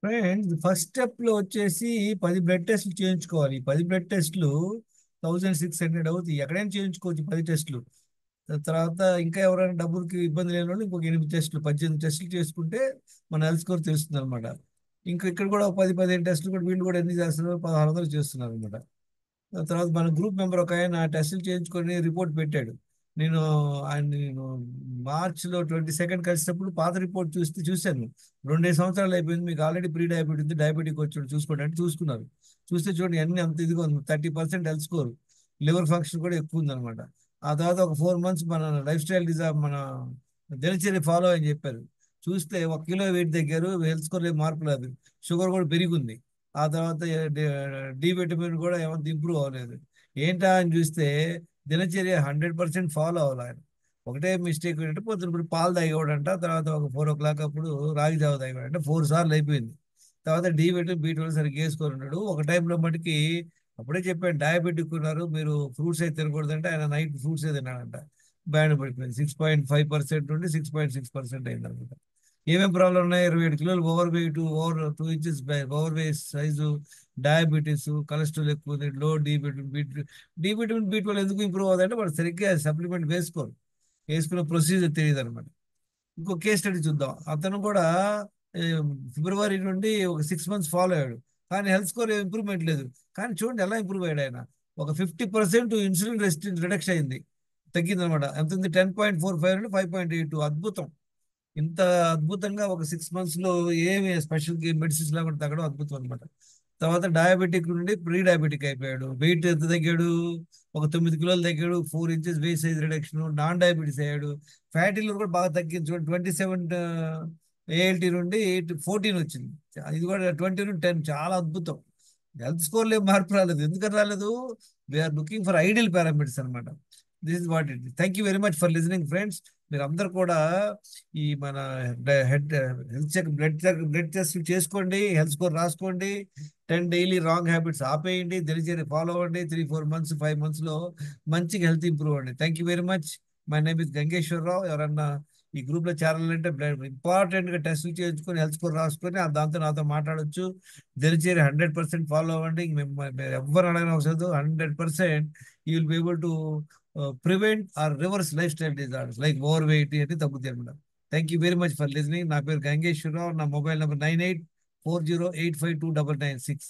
Friends, first step లో వచ్చేసి 10 blood టెస్ట్లు చేయించుకోవాలి. 10 బ్లడ్ టెస్ట్లు 1600 అవుతాయి. ఎక్కడైనా చేయించుకోవచ్చు 10 టెస్ట్లు. తర్వాత ఇంకా ఎవరైనా డబ్బులకి ఇబ్బంది లేని వాళ్ళు ఇంకొక 8 టెస్టులు, 18 టెస్టులు చేసుకుంటే మన హెల్త్ స్కోర్ తెలుస్తుంది అనమాట. ఇంకా ఇక్కడ కూడా ఒక 10 15 టెస్టులు కూడా వీళ్ళు కూడా ఎన్ని చేస్తున్నారు, 1600 చేస్తున్నారు అనమాట. తర్వాత మన గ్రూప్ మెంబర్ ఒక ఆయన టెస్టులు చేయించుకొని రిపోర్ట్ పెట్టాడు. నేను నేను మార్చిలో 22 కలిసినప్పుడు పాత రిపోర్ట్ చూశాను. 2 సంవత్సరాలు అయిపోయింది, మీకు ఆల్రెడీ ప్రీ డయాబెటీ ఉంది, డయాబెటిక్ వచ్చాడు చూసుకోండి అంటే చూసుకున్నారు. చూస్తే చూడండి అన్ని అంత ఇదిగా ఉంది, 30% హెల్త్ స్కోర్. లివర్ ఫంక్షన్ కూడా ఎక్కువ ఉందన్నమాట. ఆ తర్వాత ఒక 4 మంత్స్ మన లైఫ్ స్టైల్ మన దినచర్య ఫాలో అని చెప్పారు. చూస్తే 1 కిలో వెయిట్ తగ్గారు, హెల్త్ స్కోర్ మార్పు లేదు. షుగర్ కూడా పెరిగింది. ఆ తర్వాత డి విటమిన్ కూడా ఏమంత ఇంప్రూవ్ అవ్వలేదు. ఏంటా అని చూస్తే దినచర్య 100% ఫాలో అవ్వాలి ఆయన. ఒకటే మిస్టేక్ ఏంటంటే పొద్దున ఇప్పుడు పాలు తాగేవాడంట, తర్వాత ఒక 4 o'clock అప్పుడు రాగి జావ తాగేవాడంట, 4 సార్లు అయిపోయింది. తర్వాత డి విటమిన్ బి 12 సరిగ్గా వేసుకొని ఉన్నాడు. ఒక టైంలో మటుకి అప్పుడే చెప్పాను డయాబెటిక్ ఉన్నారు మీరు, ఫ్రూట్స్ అయితే తినకూడదంటే ఆయన నైట్ ఫ్రూట్స్ తిన్నాడంట. బ్యాండ్ పడిపోయింది, 6.5% నుండి 6.6% అయిందనమాట. ఏమేమి ప్రాబ్లం ఉన్నాయి? 27 కిలోలు over weight, over 2 inches over weight size, diabetes, cholesterol ఎక్కువ ఉంది, లో డి విటమిన్ బి 12 ఎందుకు ఇంప్రూవ్ అవుతుందంటే వాడు సరిగ్గా సప్లిమెంట్ వేసుకునే ప్రొసీజర్ తెలియదు అనమాట. ఇంకో కేస్ స్టడీ చూద్దాం. అతను కూడా ఏ, ఫిబ్రవరి నుండి ఒక 6 మంత్స్ ఫాలో అయ్యాడు, కానీ హెల్త్ స్కోర్ ఇంప్రూవ్మెంట్ లేదు. కానీ చూడండి ఎలా ఇంప్రూవ్ అయ్యాడు ఆయన. ఒక 50% ఇన్సులిన్ రెసిస్టెన్స్ రిడక్షన్ అయింది, తగ్గింది అనమాట. ఎంత ఉంది? 10.45 నుండి 5.82. అద్భుతం. ఇంత అద్భుతంగా ఒక 6 మంత్స్ లో ఏమి స్పెషల్ మెడిసిన్స్ లేకుండా తగ్గడం అద్భుతం అనమాట. తర్వాత డయాబెటిక్ నుండి ప్రీ డయాబెటిక్ అయిపోయాడు. వెయిట్ ఎంత తగ్గాడు? ఒక 9 కిలోలు తగ్గాడు, 4 inches weight size reduction, non diabetes అయ్యాడు. ఫ్యాటీ లివర్ కూడా బాగా తగ్గింది చూడండి, 27 ఏఎల్టీ నుండి 14 వచ్చింది. ఇది కూడా 20 నుండి 10, చాలా అద్భుతం. హెల్త్ స్కోర్లో ఏం మార్పు రాలేదు. ఎందుకని రాలేదు? We're looking for ideal parameters అనమాట. This is what it. Thank you very much for listening friends. మీరు అందరు కూడా ఈ మన head health check, blood test చేసుకోండి, హెల్త్ స్కోర్ రాసుకోండి. 10 డైలీ రాంగ్ హ్యాబిట్స్ ఆపేయండి, దినచర్య ఫాలో అవ్వండి. 3 4 మంత్స్ 5 మంత్స్ లో మంచిగా హెల్త్ ఇంప్రూవ్ అవ్వండి. Thank you very much. My name is Gangeswararao. ఎవరన్నా ఈ గ్రూప్ లో చేరాలంటే ఇంపార్టెంట్ గా టెస్టులు చేయించుకొని హెల్త్ స్కోర్ రాసుకొని దాంతో నాతో మాట్లాడొచ్చు. దినచర్య 100% ఫాలో అవ్వండి. మీరు ఎవరు అడగని అవసరం లేదు. 100% you will be able to prevent or reverse lifestyle disorders like overweight అని తగ్గుతాయి అన్నమాట. Thank you very much for listening. నా పేరు గంగేశ్వరరావు. నా మొబైల్ నెంబర్ 9840852996.